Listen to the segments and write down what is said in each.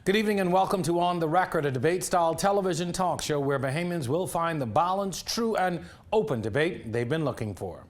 Good evening and welcome to On the Record, a debate-style television talk show where Bahamians will find the balanced, true and open debate they've been looking for.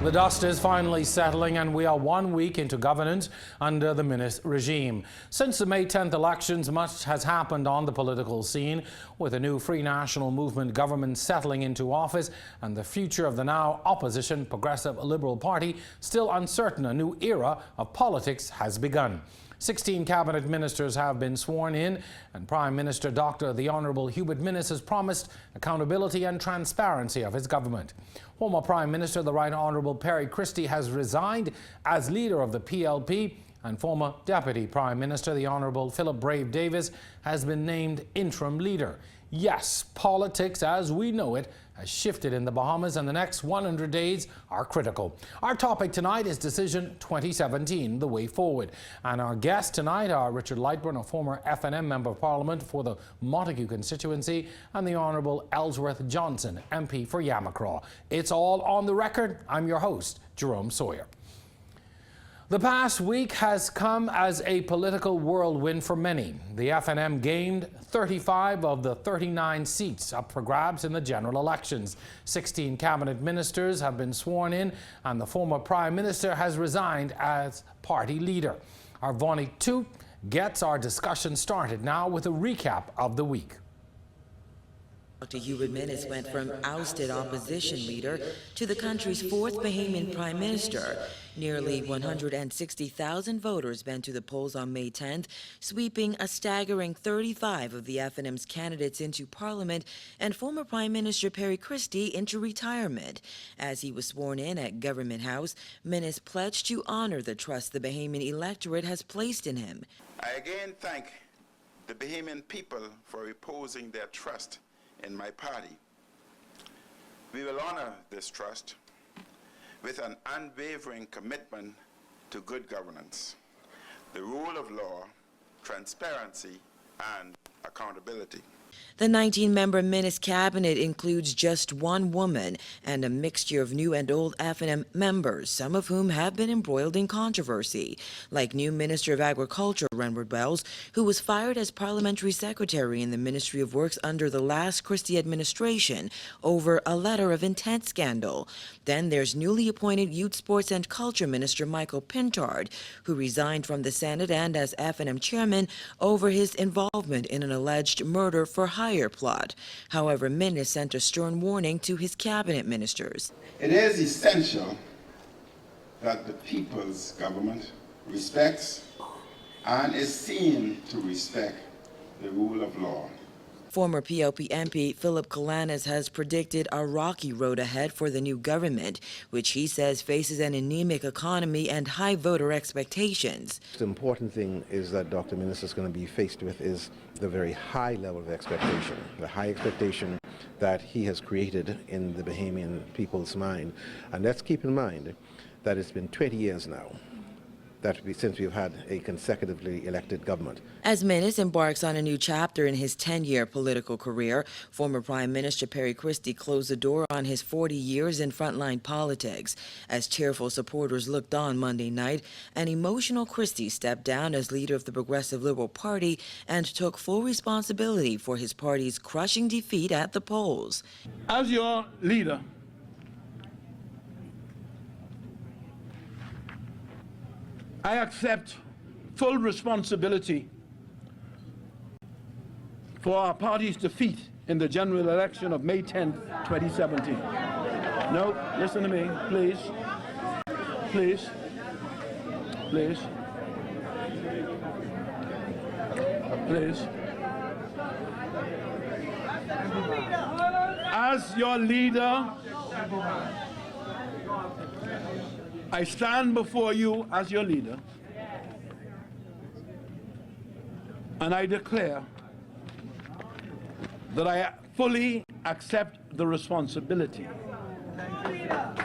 The dust is finally settling and we are 1 week into governance under the Minnis regime. Since the May 10th elections, much has happened on the political scene, with a new Free National Movement government settling into office and the future of the now opposition Progressive Liberal Party still uncertain. A new era of politics has begun. 16 cabinet ministers have been sworn in, and Prime Minister Dr. the Honourable Hubert Minnis has promised accountability and transparency of his government. Former Prime Minister the Right Honourable Perry Christie has resigned as leader of the PLP, and former Deputy Prime Minister the Honourable Philip Brave Davis has been named interim leader. Yes, politics as we know it has shifted in the Bahamas, and the next 100 days are critical. Our topic tonight is Decision 2017, the way forward. And our guests tonight are Richard Lightburn, a former FNM Member of Parliament for the Montague constituency, and the Honourable Ellsworth Johnson, MP for Yamacraw. It's all on the record. I'm your host, Jerome Sawyer. The past week has come as a political whirlwind for many. The FNM gained 35 of the 39 seats up for grabs in the general elections. 16 cabinet ministers have been sworn in, and the former Prime Minister has resigned as party leader. Our Vonnie Toot gets our discussion started now with a recap of the week. Dr. Hubert Minnis went from ousted opposition leader to the country's fourth Bahamian Prime Minister. Nearly 160,000 voters went to the polls on May 10th, sweeping a staggering 35 of the FNM's candidates into Parliament and former Prime Minister Perry Christie into retirement. As he was sworn in at Government House, Minnis pledged to honor the trust the Bahamian electorate has placed in him. I again thank the Bahamian people for reposing their trust in my party. We will honor this trust with an unwavering commitment to good governance, the rule of law, transparency, and accountability. The 19-member Minnis cabinet includes just one woman and a mixture of new and old FNM members, some of whom have been embroiled in controversy, like new Minister of Agriculture Renward Wells, who was fired as Parliamentary Secretary in the Ministry of Works under the last Christie administration over a letter of intent scandal. Then there's newly appointed Youth, Sports and Culture Minister Michael Pintard, who resigned from the Senate and as FNM chairman over his involvement in an alleged murder for hire plot. However, Minnis sent a stern warning to his cabinet ministers. It is essential that the people's government respects and is seen to respect the rule of law. Former PLP MP Philip Kalanis has predicted a rocky road ahead for the new government, which he says faces an anemic economy and high voter expectations. The important thing is that Dr. Minnis is going to be faced with is the very high level of expectation, the high expectation that he has created in the Bahamian people's mind. And let's keep in mind that it's been 20 years now since we've had a consecutively elected government. As Minnis embarks on a new chapter in his 10-year political career, former Prime Minister Perry Christie closed the door on his 40 years in frontline politics. As tearful supporters looked on Monday night, an emotional Christie stepped down as leader of the Progressive Liberal Party and took full responsibility for his party's crushing defeat at the polls. As your leader, I accept full responsibility for our party's defeat in the general election of May 10th, 2017. No, listen to me, please. Please. Please. Please. As your leader, I stand before you as your leader, and I declare that I fully accept the responsibility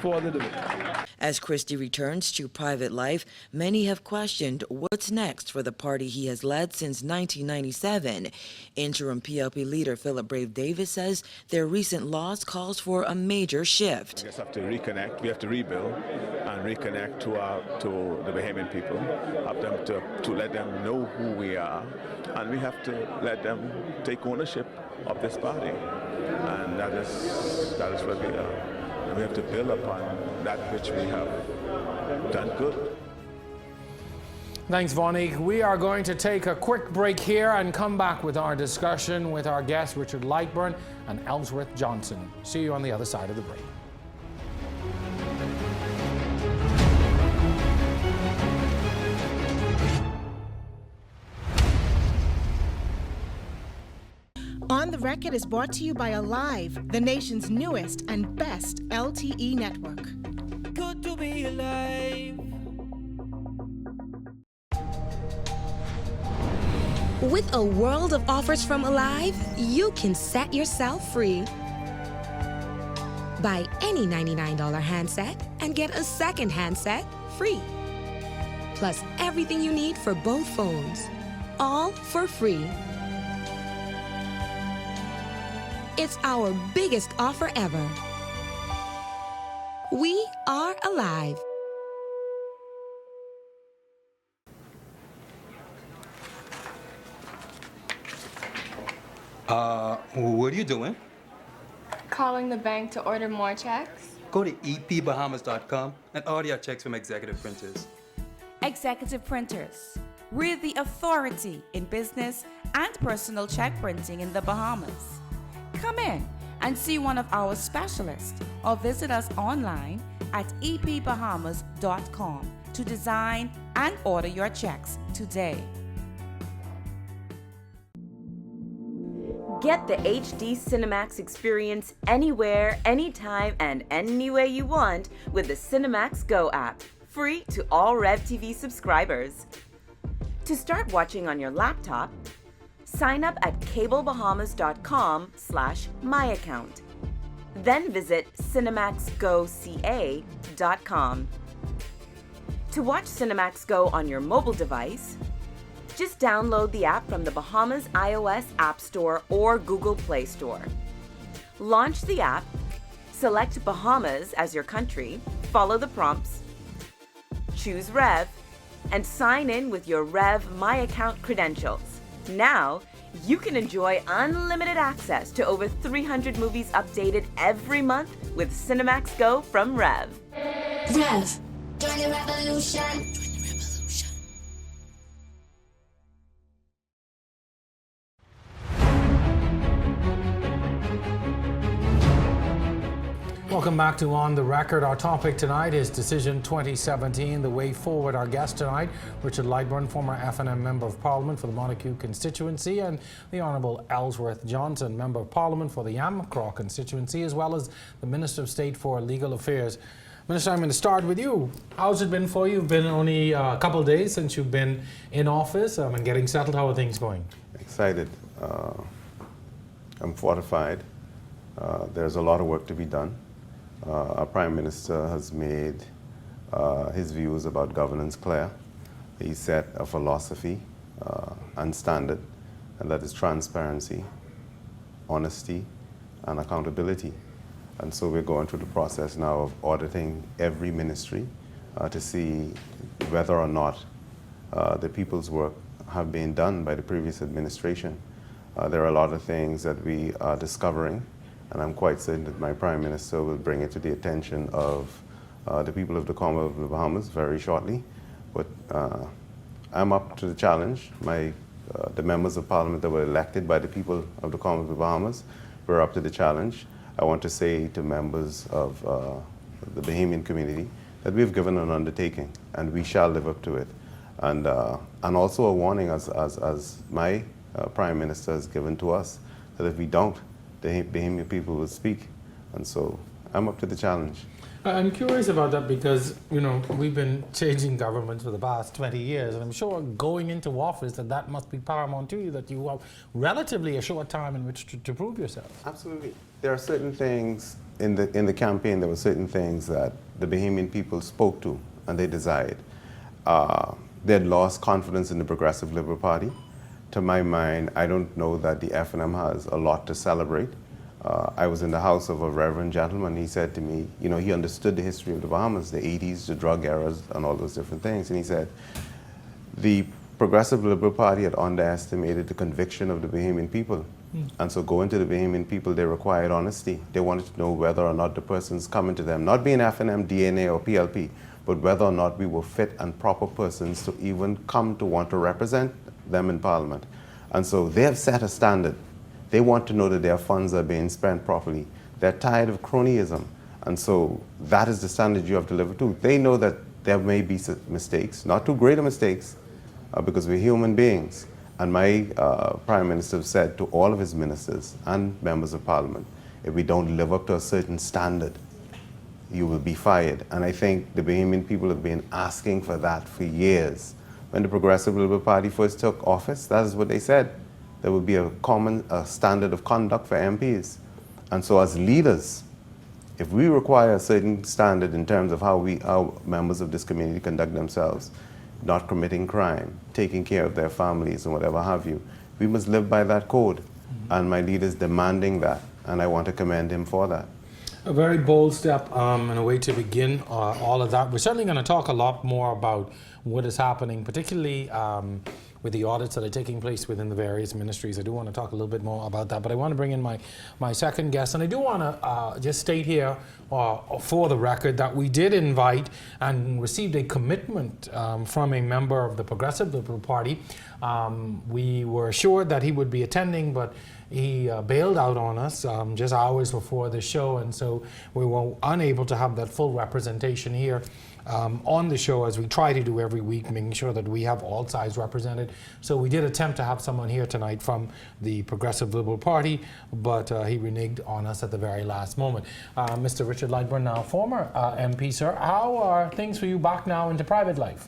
for the debate. As Christie returns to private life, many have questioned what's next for the party he has led since 1997. Interim PLP leader Philip Brave Davis says their recent loss calls for a major shift. We just have to reconnect, we have to rebuild and reconnect to the Bahamian people, have them to let them know who we are, and we have to let them take ownership of this party. And that is what we are. And we have to build upon that which we have done good. Thanks, Vonique. We are going to take a quick break here and come back with our discussion with our guests, Richard Lightburn and Ellsworth Johnson. See you on the other side of the break. On the Record is brought to you by Alive, the nation's newest and best LTE network. Good to be alive. With a world of offers from Alive, you can set yourself free. Buy any $99 handset and get a second handset free. Plus everything you need for both phones, all for free. It's our biggest offer ever. We are Alive. What are you doing? Calling the bank to order more checks. Go to epbahamas.com and order your checks from Executive Printers. Executive Printers. We're the authority in business and personal check printing in the Bahamas. Come in and see one of our specialists or visit us online at epbahamas.com to design and order your checks today. Get the HD Cinemax experience anywhere, anytime, and any way you want with the Cinemax Go app, free to all Rev TV subscribers. To start watching on your laptop, sign up at cablebahamas.com/myaccount. Then visit cinemaxgoca.com. To watch Cinemax Go on your mobile device, just download the app from the Bahamas iOS App Store or Google Play Store. Launch the app, select Bahamas as your country, follow the prompts, choose Rev, and sign in with your Rev My Account credentials. Now, you can enjoy unlimited access to over 300 movies updated every month with Cinemax Go from Rev. Rev. Join the revolution. Welcome back to On the Record. Our topic tonight is Decision 2017, the way forward. Our guest tonight, Richard Lightburn, former FNM Member of Parliament for the Montague constituency, and the Honourable Ellsworth Johnson, Member of Parliament for the Yamcraw constituency, as well as the Minister of State for Legal Affairs. Minister, I'm going to start with you. How's it been for you? You've been only a couple of days since you've been in office and getting settled. How are things going? Excited. I'm fortified. There's a lot of work to be done. Our Prime Minister has made his views about governance clear. He set a philosophy and standard, and that is transparency, honesty, and accountability. And so we're going through the process now of auditing every ministry to see whether or not the people's work have been done by the previous administration. There are a lot of things that we are discovering, and I'm quite certain that my Prime Minister will bring it to the attention of the people of the Commonwealth of the Bahamas very shortly. But I'm up to the challenge. The members of Parliament that were elected by the people of the Commonwealth of the Bahamas were up to the challenge. I want to say to members of the Bahamian community that we've given an undertaking, and we shall live up to it. And also a warning, as my Prime Minister has given to us, that if we don't, the Bahamian people will speak. And so I'm up to the challenge. I'm curious about that because, you know, we've been changing governments for the past 20 years, and I'm sure going into office that must be paramount to you, that you have relatively a short time in which to prove yourself. Absolutely. There are certain things in the campaign, there were certain things that the Bahamian people spoke to and they desired. They had lost confidence in the Progressive Liberal Party. To my mind, I don't know that the FNM has a lot to celebrate. I was in the house of a reverend gentleman. He said to me, you know, he understood the history of the Bahamas, the 80s, the drug eras, and all those different things. And he said, the Progressive Liberal Party had underestimated the conviction of the Bahamian people. And so going to the Bahamian people, they required honesty. They wanted to know whether or not the person's coming to them, not being FNM, DNA, or PLP, but whether or not we were fit and proper persons to even come to want to represent them in Parliament. And so they have set a standard. They want to know that their funds are being spent properly. They're tired of cronyism. And so that is the standard you have to live up to. They know that there may be mistakes, not too great mistakes, because we're human beings. And my Prime Minister said to all of his ministers and members of Parliament, if we don't live up to a certain standard, you will be fired. And I think the Bahamian people have been asking for that for years. When the Progressive Liberal Party first took office, that is what they said. There would be a common standard of conduct for MPs. And so as leaders, if we require a certain standard in terms of how members of this community conduct themselves, not committing crime, taking care of their families and whatever have you, we must live by that code. And my leader is demanding that, and I want to commend him for that. A very bold step and a way to begin all of that. We're certainly going to talk a lot more about what is happening, particularly with the audits that are taking place within the various ministries. I do want to talk a little bit more about that, but I want to bring in my second guest, and I do want to just state here for the record that we did invite and received a commitment from a member of the Progressive Liberal Party. We were assured that he would be attending, but he bailed out on us just hours before the show, and so we were unable to have that full representation here on the show, as we try to do every week, making sure that we have all sides represented. So we did attempt to have someone here tonight from the Progressive Liberal Party, but he reneged on us at the very last moment. Mr. Richard Lightburn, now former MP, sir, how are things for you back now into private life?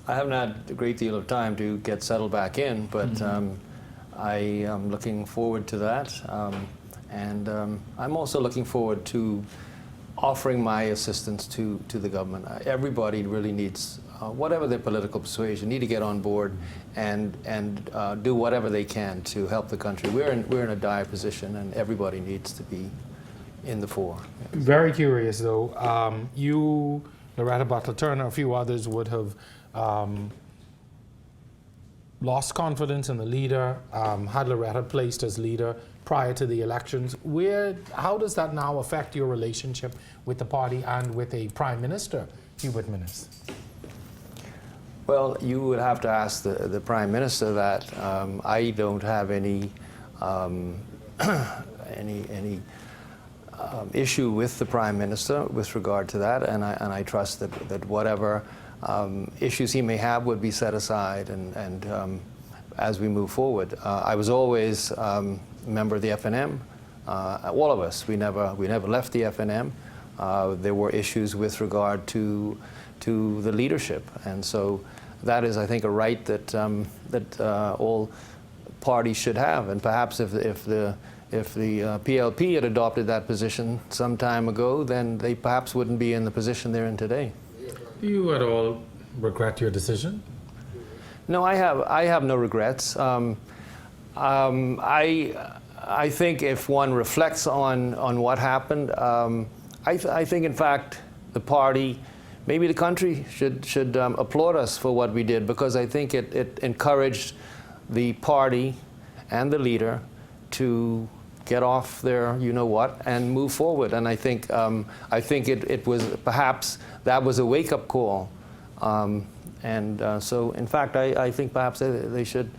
I haven't had a great deal of time to get settled back in, but I am looking forward to that. And I'm also looking forward to offering my assistance to the government. Everybody really needs, whatever their political persuasion, need to get on board and do whatever they can to help the country. We're in a dire position, and everybody needs to be in the fore. Yes. Very curious, though. You, Loretta Butler-Turner, a few others would have lost confidence in the leader, had Loretta placed as leader prior to the elections. How does that now affect your relationship with the party and with a Prime Minister, Hubert Minnis? Well, you would have to ask the Prime Minister that. I don't have any issue with the Prime Minister with regard to that, and I trust that whatever issues he may have would be set aside and as we move forward. I was always a member of the FNM. All of us, we never left the FNM. There were issues with regard to the leadership, and so that is, I think, a right that all parties should have. And perhaps if the PLP had adopted that position some time ago, then they perhaps wouldn't be in the position they're in today. Do you at all regret your decision? No, I have no regrets. I think if one reflects on what happened, I think in fact the party, maybe the country should applaud us for what we did, because I think it encouraged the party and the leader to get off their you-know-what and move forward. And I think it was perhaps that was a wake-up call. So in fact, I think perhaps they should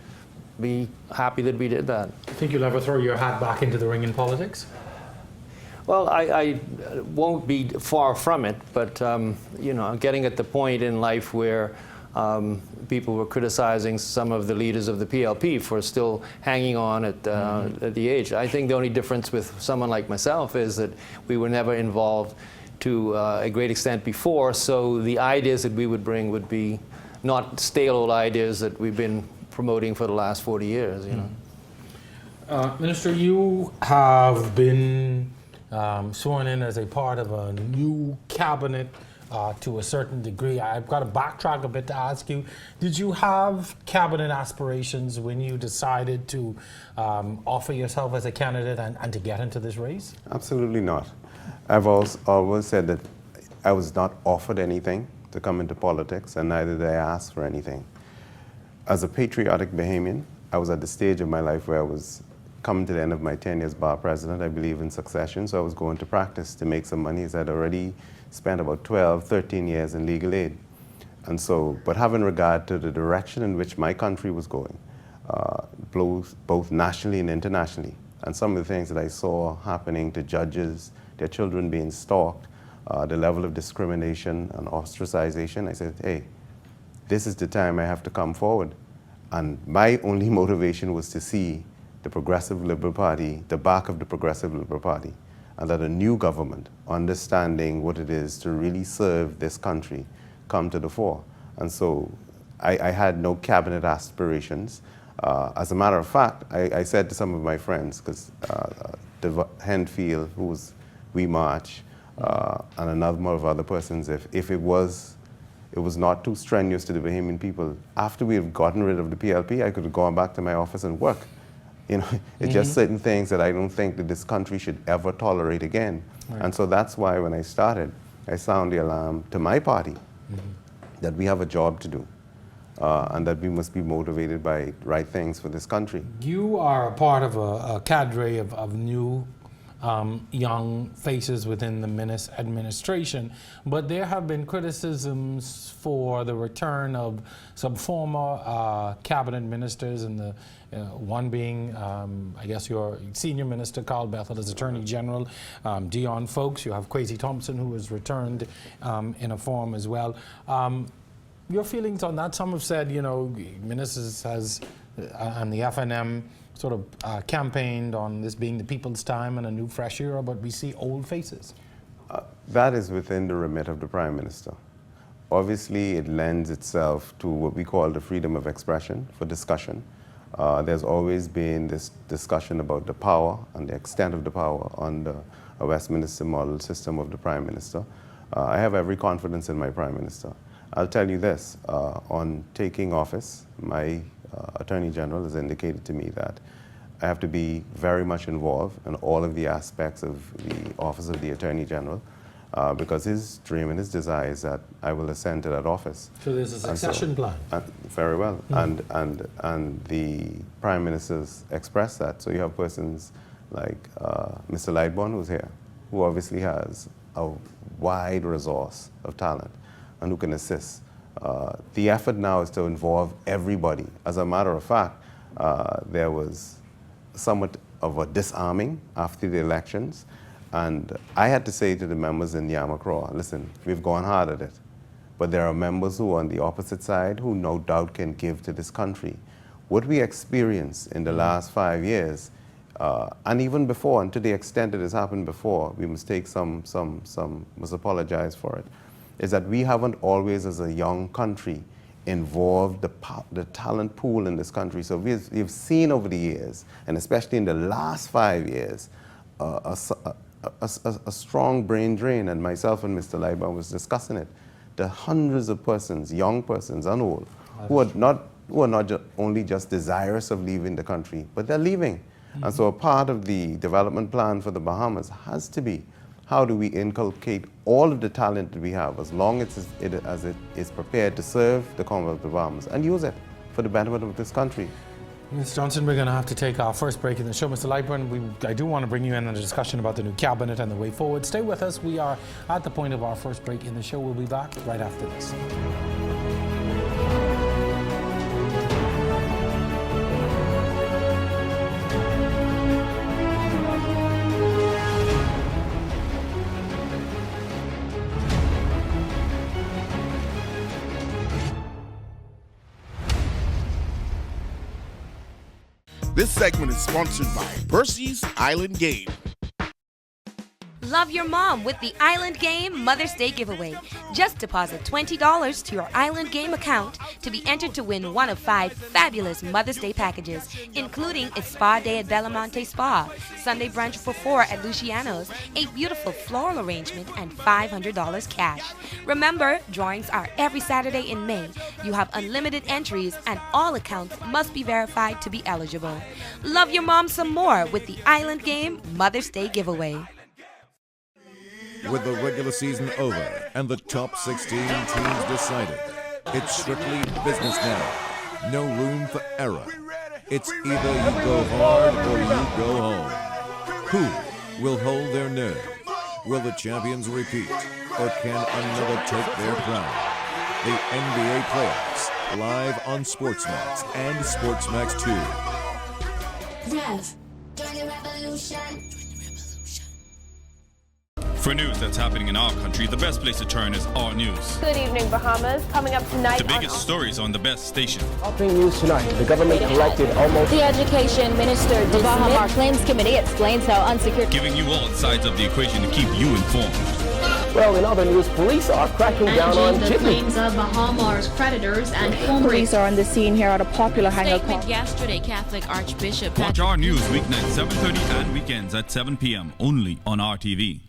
be happy that we did that. Do you think you'll ever throw your hat back into the ring in politics? Well, I won't be far from it, but getting at the point in life where people were criticizing some of the leaders of the PLP for still hanging on at the age. I think the only difference with someone like myself is that we were never involved to a great extent before, so the ideas that we would bring would be not stale old ideas that we've been promoting for the last 40 years, you know. Minister, you have been sworn in as a part of a new cabinet to a certain degree. I've got to backtrack a bit to ask you, did you have cabinet aspirations when you decided to offer yourself as a candidate and to get into this race? Absolutely not. I've always said that I was not offered anything to come into politics, and neither did I ask for anything. As a patriotic Bahamian, I was at the stage of my life where I was coming to the end of my 10 years bar president. I believe in succession, so I was going to practice to make some money, as I'd already spent about 12, 13 years in legal aid. And so, but having regard to the direction in which my country was going, both nationally and internationally, and some of the things that I saw happening to judges, their children being stalked, the level of discrimination and ostracization, I said, hey, this is the time I have to come forward. And my only motivation was to see the Progressive Liberal Party, the back of the Progressive Liberal Party, and that a new government, understanding what it is to really serve this country, come to the fore. And so I had no cabinet aspirations. As a matter of fact, I said to some of my friends, because Henfield, who was We March, and a number of other persons, if it was not too strenuous to the Bahamian people, after we have gotten rid of the PLP, I could have gone back to my office and work. You know, it's just certain things that I don't think that this country should ever tolerate again. Right. And so that's why when I started, I sounded the alarm to my party that we have a job to do, and that we must be motivated by right things for this country. You are a part of a cadre of new young faces within the Minnis administration, but there have been criticisms for the return of some former cabinet ministers, and the one being, I guess, your senior minister, Carl Bethel, as Attorney General, Dion Folks. You have Kwesi Thompson, who has returned in a form as well. Your feelings on that? Some have said, you know, Minnis has, and the FNM, sort of campaigned on this being the people's time and a new fresh era, but we see old faces. That is within the remit of the Prime Minister. Obviously, it lends itself to what we call the freedom of expression for discussion. There's always been this discussion about the power and the extent of the power under a Westminster model system of the Prime Minister. I have every confidence in my Prime Minister. I'll tell you this, on taking office, my Attorney General has indicated to me that I have to be very much involved in all of the aspects of the office of the Attorney General, because his dream and his desire is that I will ascend to that office. So there's a succession plan. Very well, and the Prime Minister's expressed that. So you have persons like Mr. Lightbourne, who's here, who obviously has a wide resource of talent and who can assist. The effort now is to involve everybody. As a matter of fact, there was somewhat of a disarming after the elections, and I had to say to the members in Yamacraw, listen, we've gone hard at it, but there are members who are on the opposite side who no doubt can give to this country. What we experienced in the last 5 years, and even before, and to the extent it has happened before, we must take must apologize for it, is that we haven't always, as a young country, involved the talent pool in this country. So we've seen over the years, and especially in the last 5 years, a strong brain drain, and myself and Mr. Lightbourne was discussing it. The hundreds of persons, young persons and old, who are not only just desirous of leaving the country, but they're leaving. And so a part of the development plan for the Bahamas has to be, how do we inculcate all of the talent that we have, as long as it is prepared to serve the Commonwealth of the Bahamas, and use it for the benefit of this country. Ms. Johnson, we're going to have to take our first break in the show. Mr. Lightbourne, I do want to bring you in on a discussion about the new cabinet and the way forward. Stay with us. We are at the point of our first break in the show. We'll be back right after this. This segment is sponsored by Percy's Island Game. Love your mom with the Island Game Mother's Day giveaway. Just deposit $20 to your Island Game account to be entered to win one of 5 fabulous Mother's Day packages, including a spa day at Belamonte Spa, Sunday brunch for 4 at Luciano's, a beautiful floral arrangement, and $500 cash. Remember, drawings are every Saturday in May. You have unlimited entries and all accounts must be verified to be eligible. Love your mom some more with the Island Game Mother's Day giveaway. With the regular season over and the top 16 teams decided, it's strictly business now. No room for error. It's either you go hard or you go home. Who will hold their nerve? Will the champions repeat, or can another take their crown? The NBA playoffs, live on SportsMax and SportsMax 2. Rev, join the revolution. For news that's happening in our country, the best place to turn is Our News. Good evening, Bahamas. Coming up tonight. The biggest stories on the best station. Helping news tonight. The government collected almost. The Education Minister dismissed. Bahamas Claims Committee explains how unsecured. Giving you all sides of the equation to keep you informed. Well, in other news, police are cracking down on the claims of Bahamas creditors and former. Police are on the scene here at a popular hangout. Statement yesterday, Catholic Archbishop. Watch Our News weeknights 7:30 and weekends at 7 p.m. only on RTV.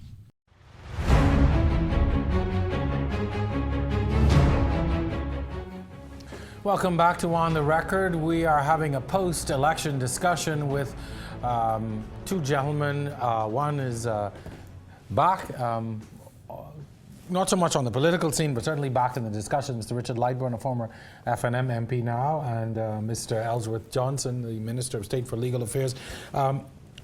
Welcome back to On the Record. We are having a post-election discussion with 2 gentlemen. One is back, not so much on the political scene, but certainly back in the discussion. Mr. Richard Lightburn, a former FNM MP now, and Mr. Ellsworth Johnson, the Minister of State for Legal Affairs.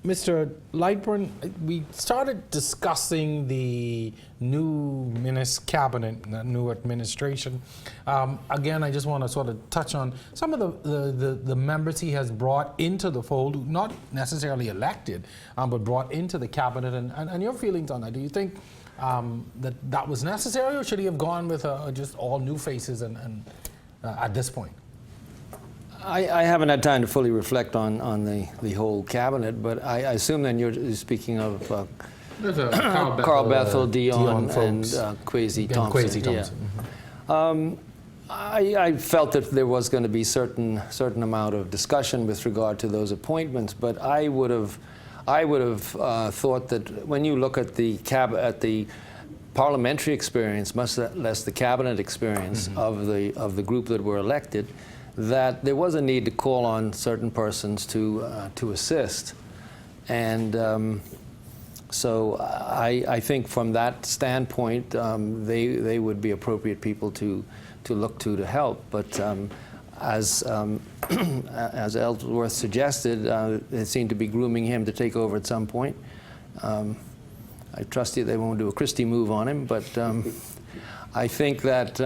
Mr. Lightburn, we started discussing the new cabinet, the new administration. Again, I just want to sort of touch on some of the members he has brought into the fold, not necessarily elected, but brought into the cabinet, and your feelings on that. Do you think that was necessary, or should he have gone with just all new faces and at this point? I haven't had time to fully reflect on the whole cabinet, but I assume then you're speaking of Carl Bethel, Dion and Kwesi Thompson. Yeah. I felt that there was going to be certain amount of discussion with regard to those appointments, but I would have thought that when you look at the parliamentary experience, much less the cabinet experience of the group that were elected, that there was a need to call on certain persons to assist, and so I think from that standpoint they would be appropriate people to look to help. But as Ellsworth suggested, they seem to be grooming him to take over at some point. I trust you they won't do a Christie move on him, but I think that.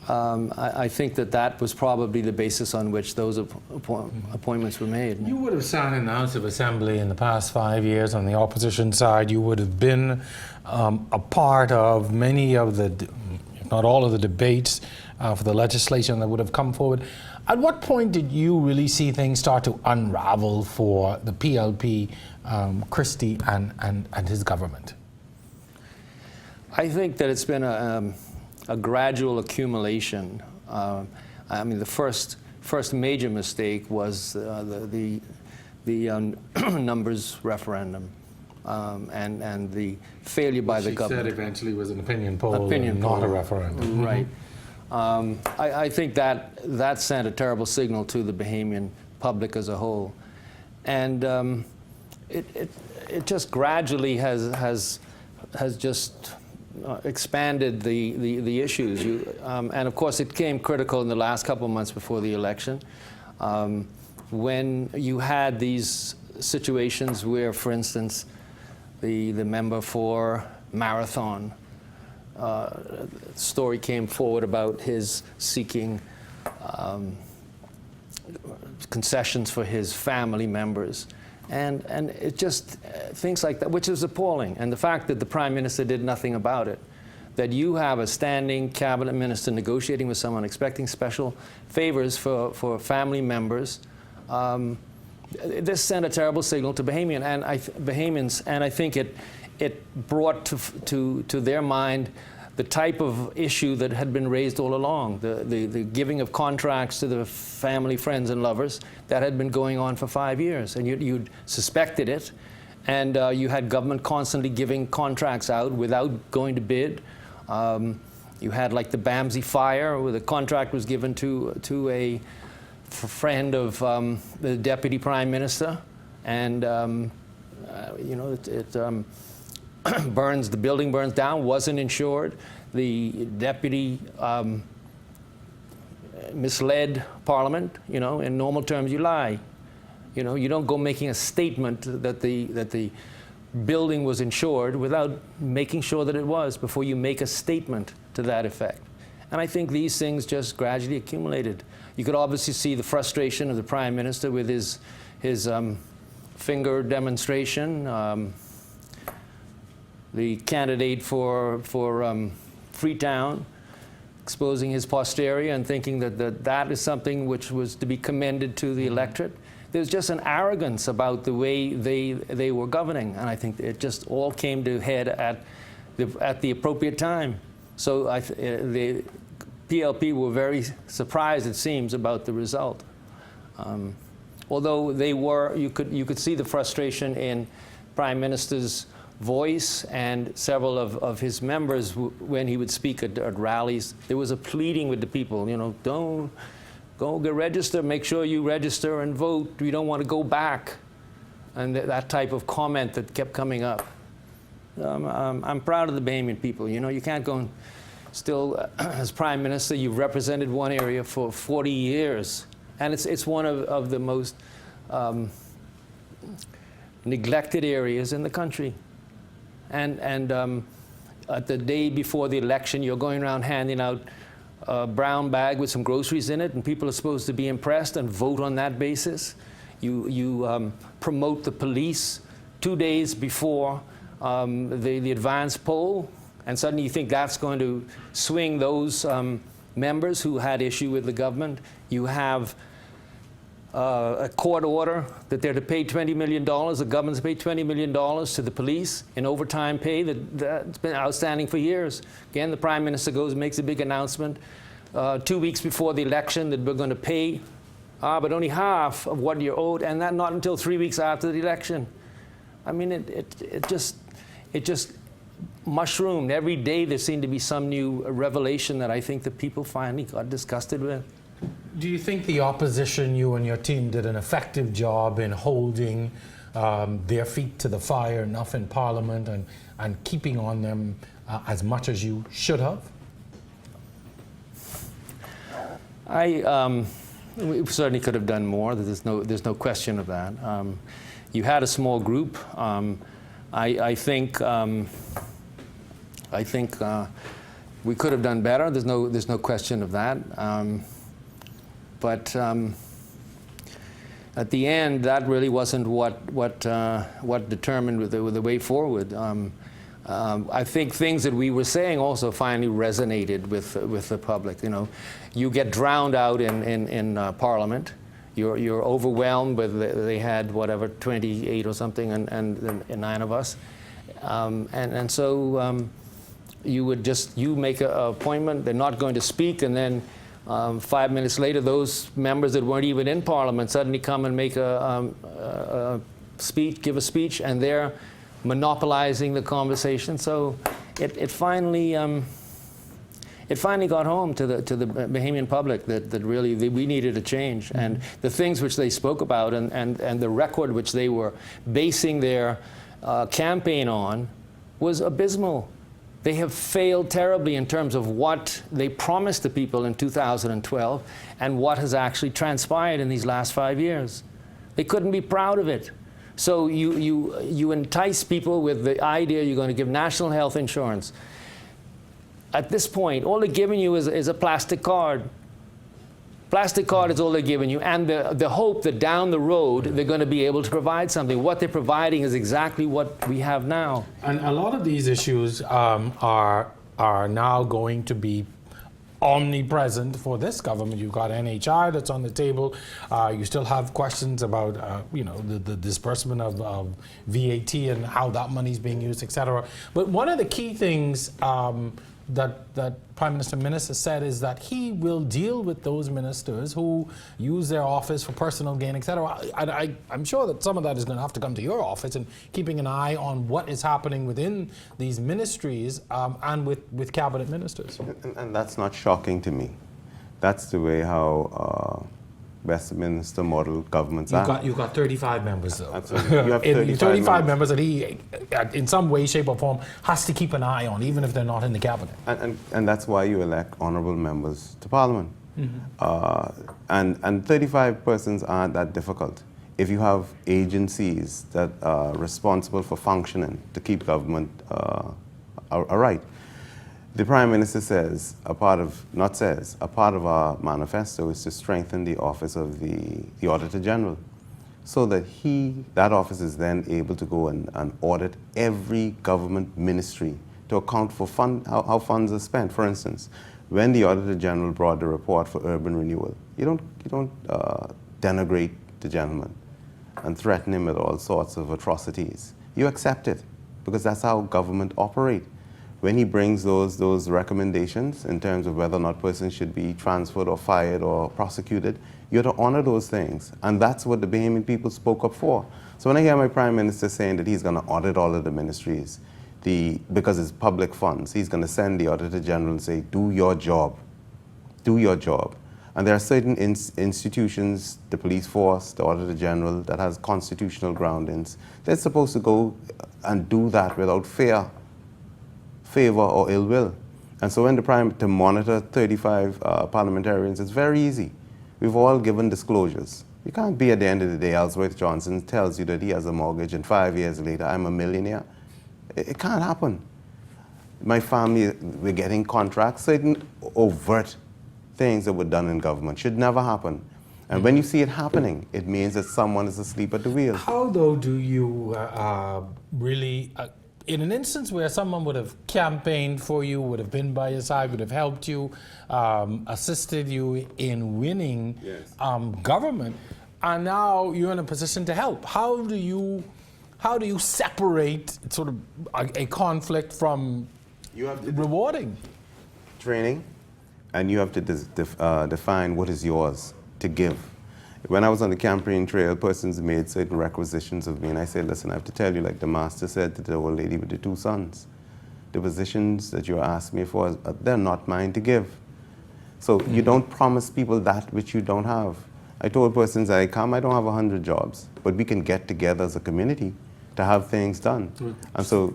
I think that was probably the basis on which those appointments were made. You would have sat in the House of Assembly in the past 5 years on the opposition side. You would have been a part of many of the, if not all of the debates for the legislation that would have come forward. At what point did you really see things start to unravel for the PLP, Christie and his government? I think that it's been a gradual accumulation. I mean, the first major mistake was the numbers referendum, and the failure by the government. She said eventually was an opinion poll, not a referendum. Right. I think that sent a terrible signal to the Bahamian public as a whole, and it just gradually has just expanded the issues. And of course it became critical in the last couple of months before the election, when you had these situations where, for instance, the member for Marathon story came forward about his seeking concessions for his family members. And it just, things like that, which is appalling. And the fact that the Prime Minister did nothing about it, that you have a standing cabinet minister negotiating with someone, expecting special favors for family members, this sent a terrible signal to Bahamians, and I think it brought to their mind the type of issue that had been raised all along, the giving of contracts to the family, friends, and lovers that had been going on for 5 years. And you'd suspected it, and you had government constantly giving contracts out without going to bid. You had like the Bamsey fire, where the contract was given to a friend of the deputy prime minister, and you know, the building burns down, wasn't insured. The deputy misled Parliament. You know, in normal terms, you lie. You know, you don't go making a statement that the building was insured without making sure that it was before you make a statement to that effect. And I think these things just gradually accumulated. You could obviously see the frustration of the Prime Minister with his finger demonstration. The candidate for Freetown exposing his posterior and thinking that is something which was to be commended to the electorate. There's just an arrogance about the way they were governing, and I think it just all came to head at the appropriate time. So the PLP were very surprised, it seems, about the result. Although they were, you could see the frustration in Prime Minister's voice and several of his members when he would speak at rallies. There was a pleading with the people, you know, don't go register, make sure you register and vote. We don't want to go back. And that type of comment that kept coming up. I'm proud of the Bahamian people. You know, you can't go and still, as Prime Minister, you've represented one area for 40 years. And it's one of the most neglected areas in the country. And at the day before the election, you're going around handing out a brown bag with some groceries in it, and people are supposed to be impressed and vote on that basis. You promote the police 2 days before the advance poll, and suddenly you think that's going to swing those members who had issue with the government. You have a court order that they're to pay $20 million. The government's paid $20 million to the police in overtime pay that's been outstanding for years. Again, the Prime Minister goes and makes a big announcement 2 weeks before the election that we're going to pay, but only half of what you're owed, and that not until 3 weeks after the election. I mean, it just mushroomed. Every day there seemed to be some new revelation that I think the people finally got disgusted with. Do you think the opposition, you and your team, did an effective job in holding their feet to the fire enough in Parliament and keeping on them as much as you should have? We certainly could have done more. There's no question of that. You had a small group. I think we could have done better. There's no question of that. But at the end, that really wasn't what determined the way forward. I think things that we were saying also finally resonated with the public. You know, you get drowned out in Parliament. You're overwhelmed with they had whatever 28 or something, and 9 of us, and so you make an appointment. They're not going to speak, and then 5 minutes later, those members that weren't even in Parliament suddenly come and make a speech, give a speech, and they're monopolizing the conversation. So it finally got home to the Bahamian public that really we needed a change. And the things which they spoke about and the record which they were basing their campaign on was abysmal. They have failed terribly in terms of what they promised the people in 2012 and what has actually transpired in these last 5 years. They couldn't be proud of it. So you entice people with the idea you're going to give national health insurance. At this point, all they're giving you is a plastic card. Plastic card is all they're giving you, and the hope that down the road they're going to be able to provide something. What they're providing is exactly what we have now. And a lot of these issues are now going to be omnipresent for this government. You've got NHI that's on the table. You still have questions about, the disbursement of VAT and how that money is being used, etc. But one of the key things that Prime Minister Minnis has said is that he will deal with those ministers who use their office for personal gain, etc. And I'm sure that some of that is going to have to come to your office and keeping an eye on what is happening within these ministries and with cabinet ministers. And that's not shocking to me. That's the way how Westminster model governments are. You've got 35 members, though. Absolutely. You have 35 members that he, in some way, shape, or form, has to keep an eye on, even if they're not in the cabinet. And that's why you elect honourable members to Parliament. And 35 persons aren't that difficult. If you have agencies that are responsible for functioning to keep government right. The Prime Minister says, a part of our manifesto is to strengthen the office of the Auditor General so that that office is then able to go and audit every government ministry to account for how funds are spent. For instance, when the Auditor General brought the report for urban renewal, you don't denigrate the gentleman and threaten him with all sorts of atrocities. You accept it because that's how government operates. When he brings those recommendations in terms of whether or not persons should be transferred or fired or prosecuted, you have to honor those things. And that's what the Bahamian people spoke up for. So when I hear my Prime Minister saying that he's going to audit all of the ministries, because it's public funds, he's going to send the Auditor General and say, do your job. Do your job. And there are certain institutions, the police force, the Auditor General, that has constitutional groundings. They're supposed to go and do that without fear, favor or ill will. And so when to monitor 35 parliamentarians, it's very easy. We've all given disclosures. You can't be at the end of the day, Ellsworth Johnson tells you that he has a mortgage and 5 years later, I'm a millionaire. It can't happen. My family, we're getting contracts. Certain overt things that were done in government should never happen. And when you see it happening, it means that someone is asleep at the wheel. How, though, do you really... in an instance where someone would have campaigned for you, would have been by your side, would have helped you, assisted you in winning government, and now you're in a position to help. How do you separate sort of a conflict from rewarding? Training, and you have to define what is yours to give. When I was on the campaign trail, persons made certain requisitions of me, and I said, listen, I have to tell you, like the master said to the old lady with the 2 sons, the positions that you're asking me for, they're not mine to give. So you don't promise people that which you don't have. I told persons, I don't have 100 jobs, but we can get together as a community to have things done. And so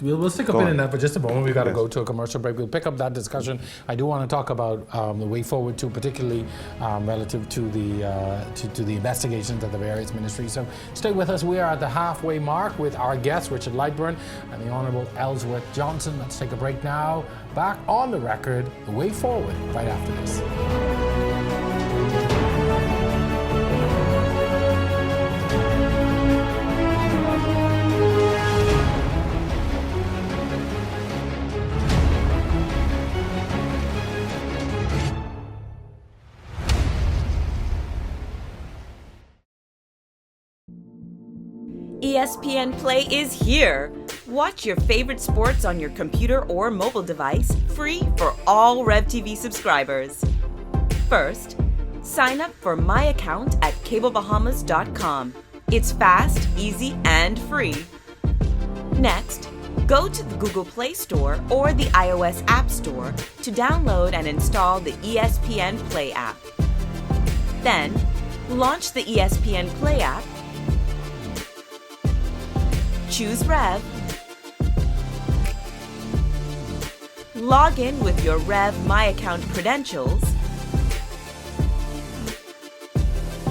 we'll stick a pin in that for just a moment. We've got to go to a commercial break. We'll pick up that discussion. I do want to talk about the way forward too, particularly relative to the investigations at the various ministries. So stay with us. We are at the halfway mark with our guest, Richard Lightburn, and the Honourable Ellsworth Johnson. Let's take a break now. Back on the record, the way forward, right after this. ESPN Play is here. Watch your favorite sports on your computer or mobile device, free for all RevTV subscribers. First, sign up for My Account at cablebahamas.com. It's fast, easy, and free. Next, go to the Google Play Store or the iOS App Store to download and install the ESPN Play app. Then, launch the ESPN Play app, choose Rev, log in with your Rev My Account credentials,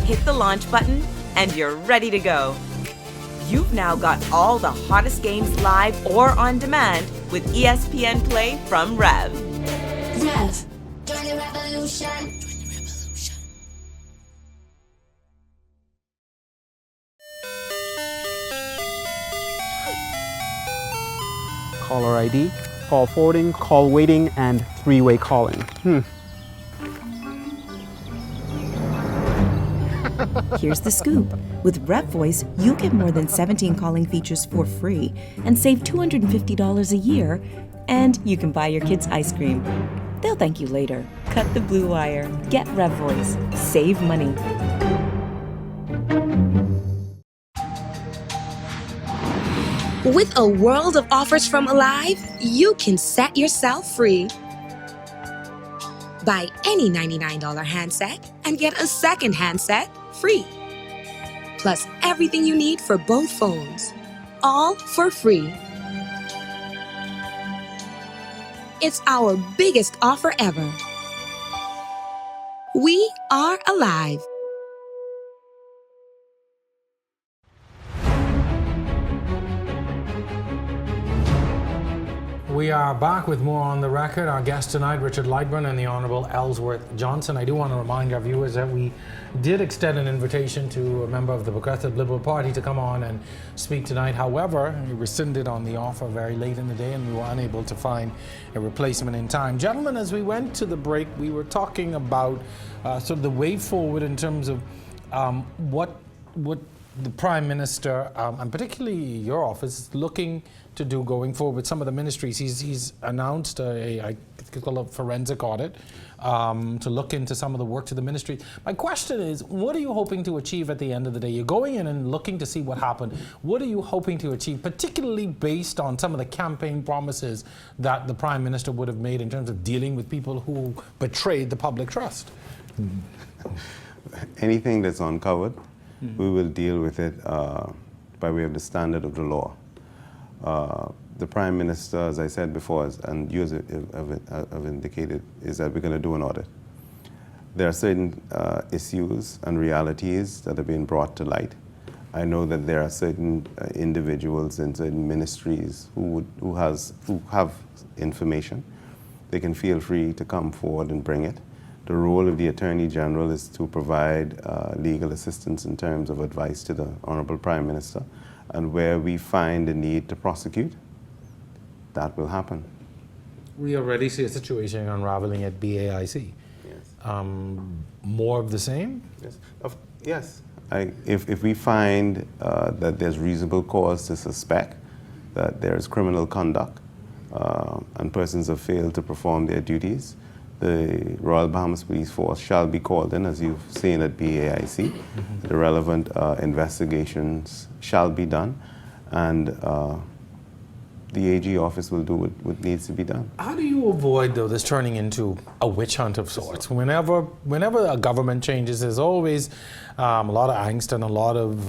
hit the launch button, and you're ready to go. You've now got all the hottest games live or on demand with ESPN Play from Rev. Rev, join the revolution. Caller ID, call forwarding, call waiting, and three-way calling. Here's the scoop. With Rev Voice, you'll get more than 17 calling features for free and save $250 a year, and you can buy your kids ice cream. They'll thank you later. Cut the blue wire. Get Rev Voice. Save money. With a world of offers from Alive, you can set yourself free. Buy any $99 handset and get a second handset free. Plus everything you need for both phones, all for free. It's our biggest offer ever. We are Alive. We are back with more on the record. Our guest tonight, Richard Lightburn and the Honourable Ellsworth Johnson. I do want to remind our viewers that we did extend an invitation to a member of the Progressive Liberal Party to come on and speak tonight. However, he rescinded on the offer very late in the day and we were unable to find a replacement in time. Gentlemen, as we went to the break, we were talking about sort of the way forward in terms of what the Prime Minister, and particularly your office, is looking to do going forward with some of the ministries. He's announced I could call it a forensic audit to look into some of the work to the ministry. My question is, what are you hoping to achieve at the end of the day? You're going in and looking to see what happened. What are you hoping to achieve, particularly based on some of the campaign promises that the Prime Minister would have made in terms of dealing with people who betrayed the public trust? Anything that's uncovered, we will deal with it by way of the standard of the law. The Prime Minister, as I said before, and you have indicated, is that we're going to do an audit. There are certain issues and realities that are being brought to light. I know that there are certain individuals in certain ministries who have information. They can feel free to come forward and bring it. The role of the Attorney General is to provide legal assistance in terms of advice to the Honourable Prime Minister. And where we find the need to prosecute, that will happen. We already see a situation unraveling at BAIC. Yes. More of the same? Yes. Yes. If we find that there's reasonable cause to suspect that there's criminal conduct and persons have failed to perform their duties, the Royal Bahamas Police Force shall be called in, as you've seen at BAIC. The relevant investigations shall be done, and the AG office will do what needs to be done. How do you avoid, though, this turning into a witch hunt of sorts? Whenever a government changes, there's always a lot of angst and a lot of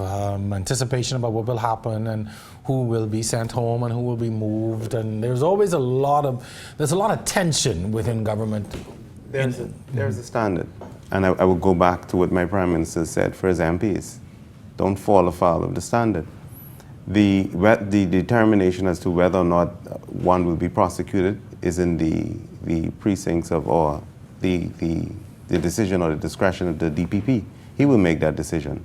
anticipation about what will happen and who will be sent home and who will be moved, and there's always a lot of tension within government. There's a standard, and I will go back to what my Prime Minister said for his MPs: don't fall afoul of the standard. The determination as to whether or not one will be prosecuted is in the precincts of, or the decision or the discretion of the DPP. He will make that decision.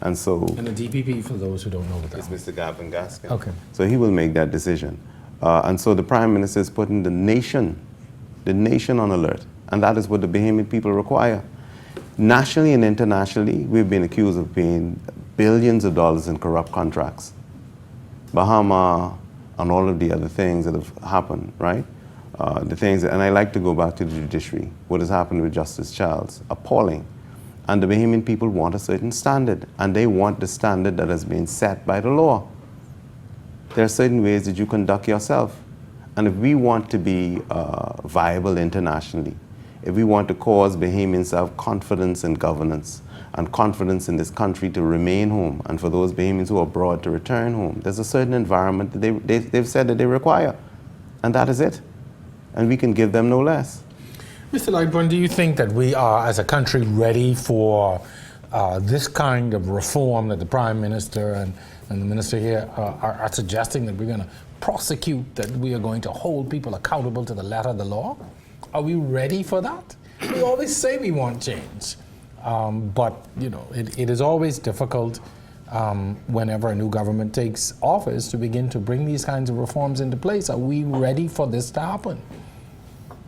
And the DPP, for those who don't know what that is, Mr. Gavin Gaskin. Okay. So he will make that decision. And so the Prime Minister is putting the nation on alert. And that is what the Bahamian people require. Nationally and internationally, we've been accused of paying billions of dollars in corrupt contracts. Bahama and all of the other things that have happened, right? And I like to go back to the judiciary. What has happened with Justice Childs, appalling. And the Bahamian people want a certain standard, and they want the standard that has been set by the law. There are certain ways that you conduct yourself. And if we want to be viable internationally, if we want to cause Bahamians to have confidence in governance and confidence in this country to remain home, and for those Bahamians who are abroad to return home, there's a certain environment that they've said that they require. And that is it. And we can give them no less. Mr. Lightburn, do you think that we are, as a country, ready for this kind of reform that the Prime Minister and the Minister here are suggesting, that we're going to prosecute, that we are going to hold people accountable to the letter of the law? Are we ready for that? We always say we want change, but it is always difficult whenever a new government takes office to begin to bring these kinds of reforms into place. Are we ready for this to happen?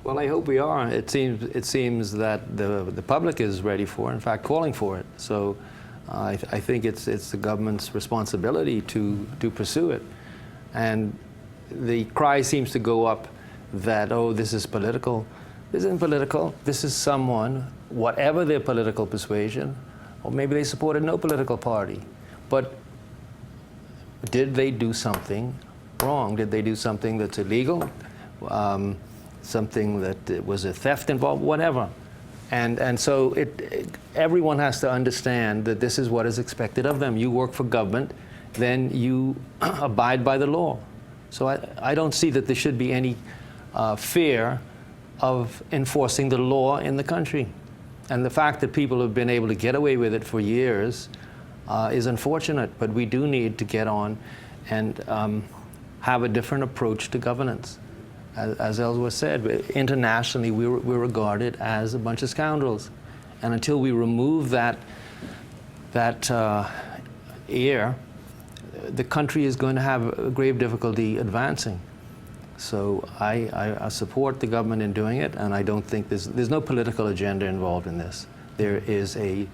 Well, I hope we are. It seems that the public is ready for it, in fact, calling for it. So I think it's the government's responsibility to pursue it. And the cry seems to go up that, oh, this is political. This isn't political. This is someone, whatever their political persuasion, or maybe they supported no political party, but did they do something wrong? Did they do something that's illegal? Something that was a theft involved, whatever. And so everyone has to understand that this is what is expected of them. You work for government, then you abide by the law. So I don't see that there should be any fear of enforcing the law in the country. And the fact that people have been able to get away with it for years is unfortunate, but we do need to get on and have a different approach to governance. As Ellsworth said, internationally we're regarded as a bunch of scoundrels. And until we remove that air, the country is going to have grave difficulty advancing. So I support the government in doing it, and I don't think there's no political agenda involved in this. There is a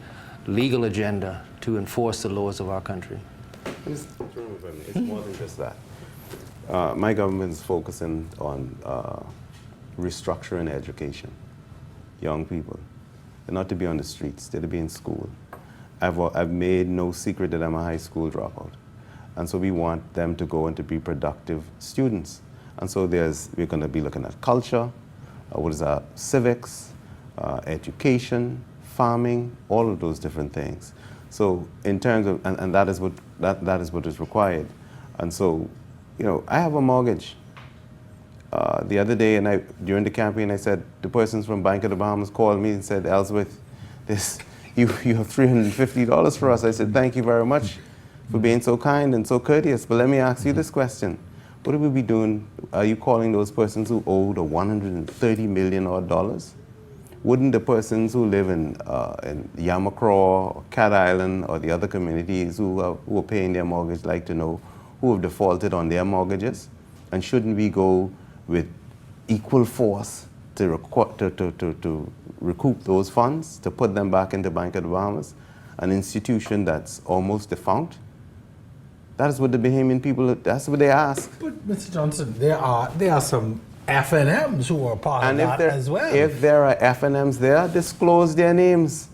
legal agenda to enforce the laws of our country. It's more than just that. My government is focusing on restructuring education. Young people, they're not to be on the streets, they're to be in school. I've made no secret that I'm a high school dropout. And so we want them to go and to be productive students. And so we're going to be looking at culture, civics, education, farming, all of those different things. So in terms of, and that is what is required. And so, you know, I have a mortgage. The other day, during the campaign, I said, the persons from Bank of the Bahamas called me and said, Ellsworth, you have $350 for us. I said, thank you very much for being so kind and so courteous. But let me ask you this question. What would we be doing? Are you calling those persons who owed $130 million odd? Wouldn't the persons who live in Yamacraw, or Cat Island, or the other communities who are paying their mortgage like to know who have defaulted on their mortgages? And shouldn't we go with equal force to recoup those funds, to put them back into Bank of the Bahamas, an institution that's almost defunct? That is what the Bahamian people, that's what they ask. But Mr. Johnson, there are some FNMs who are part of that as well. If there are FNMs there, disclose their names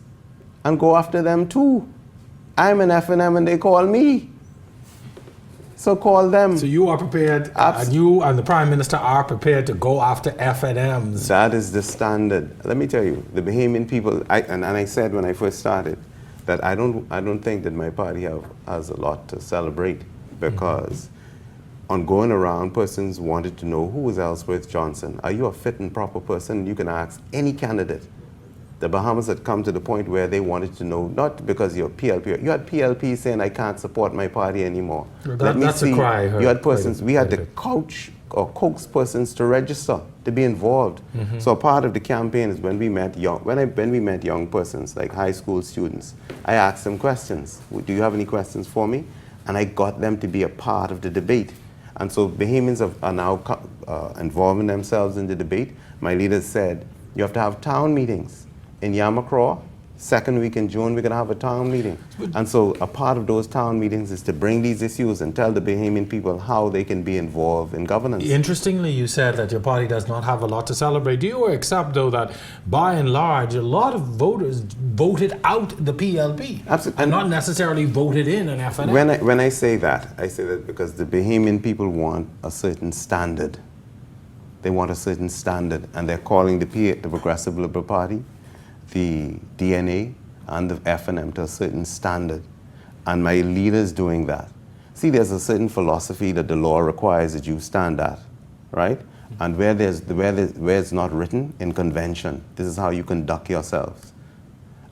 and go after them too. I'm an FNM and they call me. So call them. So you are prepared, and you and the Prime Minister are prepared to go after FNMs. That is the standard. Let me tell you, the Bahamian people, and I said when I first started, that I don't think that my party has a lot to celebrate, because on going around, persons wanted to know, who was Ellsworth Johnson? Are you a fit and proper person? You can ask any candidate. The Bahamas had come to the point where they wanted to know, not because you're PLP, you had PLP saying, I can't support my party anymore. That's a cry. You had persons, we had to coax persons to register, to be involved. So part of the campaign is when we met young persons, like high school students, I asked them questions. Do you have any questions for me? And I got them to be a part of the debate. And so Bahamians are now involving themselves in the debate. My leaders said, you have to have town meetings. In Yamacraw, second week in June, we're going to have a town meeting. And so a part of those town meetings is to bring these issues and tell the Bahamian people how they can be involved in governance. Interestingly, you said that your party does not have a lot to celebrate. Do you accept, though, that by and large, a lot of voters voted out the PLP? Absolutely. And not necessarily voted in an FNM? When I say that because the Bahamian people want a certain standard. They want a certain standard, and they're calling the Progressive Liberal Party, the DNA, and the FNM to a certain standard. And my leader's doing that. See, there's a certain philosophy that the law requires that you stand at, right? And where it's not written in convention, this is how you conduct yourselves.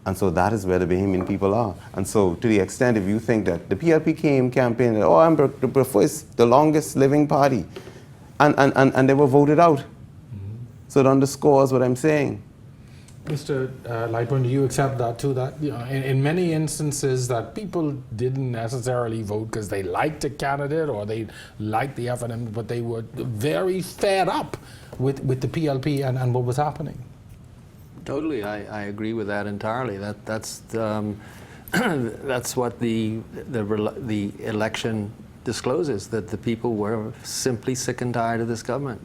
And so that is where the Bahamian people are. And so to the extent, if you think that the PLP came campaigning, oh, I'm the longest living party, and they were voted out. So it underscores what I'm saying. Mr. Lightburn, do you accept that too? That in many instances that people didn't necessarily vote because they liked a candidate or they liked the FNM, but they were very fed up with the PLP and what was happening. Totally, I agree with that entirely. That's that's what the election discloses, that the people were simply sick and tired of this government.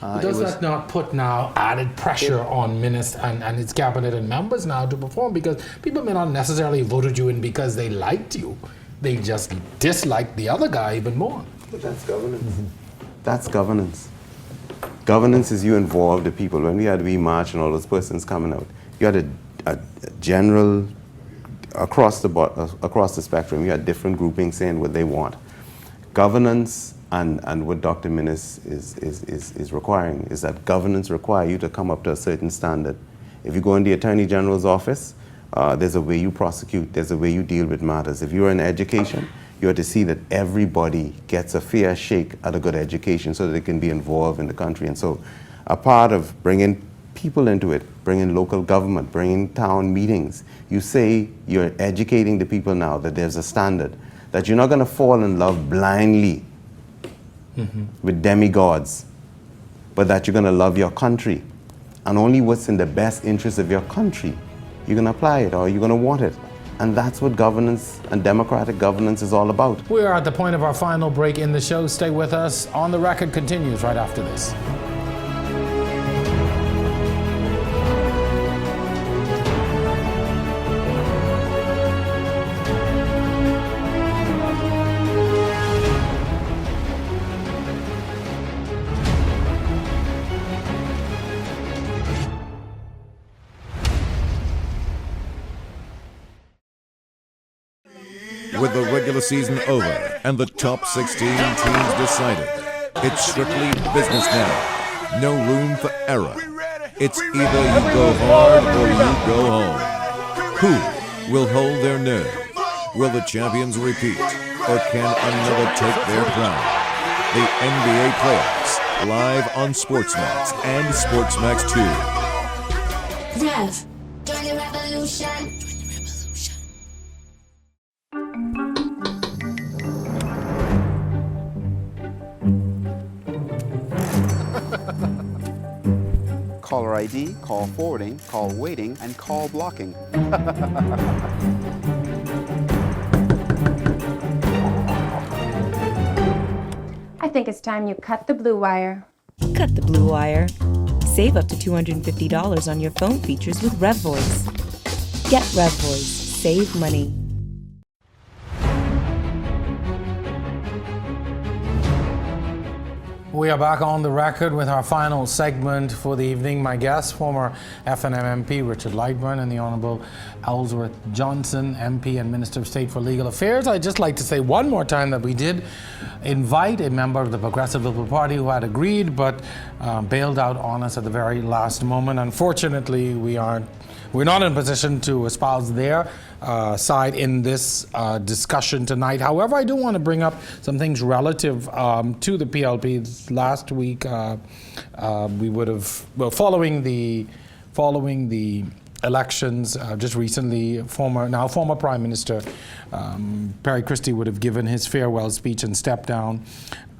Does that not put now added pressure on minister and its cabinet and members now to perform? Because people may not necessarily voted you in because they liked you. They just disliked the other guy even more. But that's governance. That's governance. Governance is you involve the people. When we had We March and all those persons coming out, you had a general, across the spectrum, you had different groupings saying what they want. Governance and what Dr. Minnis is requiring is that governance require you to come up to a certain standard. If you go in the Attorney General's office, there's a way you prosecute, there's a way you deal with matters. If you're in education, you have to see that everybody gets a fair shake at a good education so that they can be involved in the country. And so a part of bringing people into it, bringing local government, bringing town meetings, you say you're educating the people now that there's a standard, that you're not going to fall in love blindly with demigods, but that you're going to love your country. And only what's in the best interest of your country, you're going to apply it or you're going to want it. And that's what governance and democratic governance is all about. We are at the point of our final break in the show. Stay with us. On the Record continues right after this. With the regular season over and the top 16 teams decided, it's strictly business now. No room for error. It's either you go hard or you go home. Who will hold their nerve? Will the champions repeat, or can another take their crown? The NBA playoffs, live on Sportsmax and Sportsmax 2. Rev, join the revolution. Caller ID, call forwarding, call waiting, and call blocking. I think it's time you cut the blue wire. Cut the blue wire. Save up to $250 on your phone features with Rev Voice. Get Rev Voice. Save money. We are back on the record with our final segment for the evening. My guest, former FNM MP Richard Lightburn, and the Honourable Ellsworth Johnson, MP and Minister of State for Legal Affairs. I'd just like to say one more time that we did invite a member of the Progressive Liberal Party who had agreed but bailed out on us at the very last moment. Unfortunately, we're not in a position to espouse their side in this discussion tonight. However, I do want to bring up some things relative to the PLP. Last week, we would have, well, following the elections, just recently, former Prime Minister Perry Christie would have given his farewell speech and stepped down.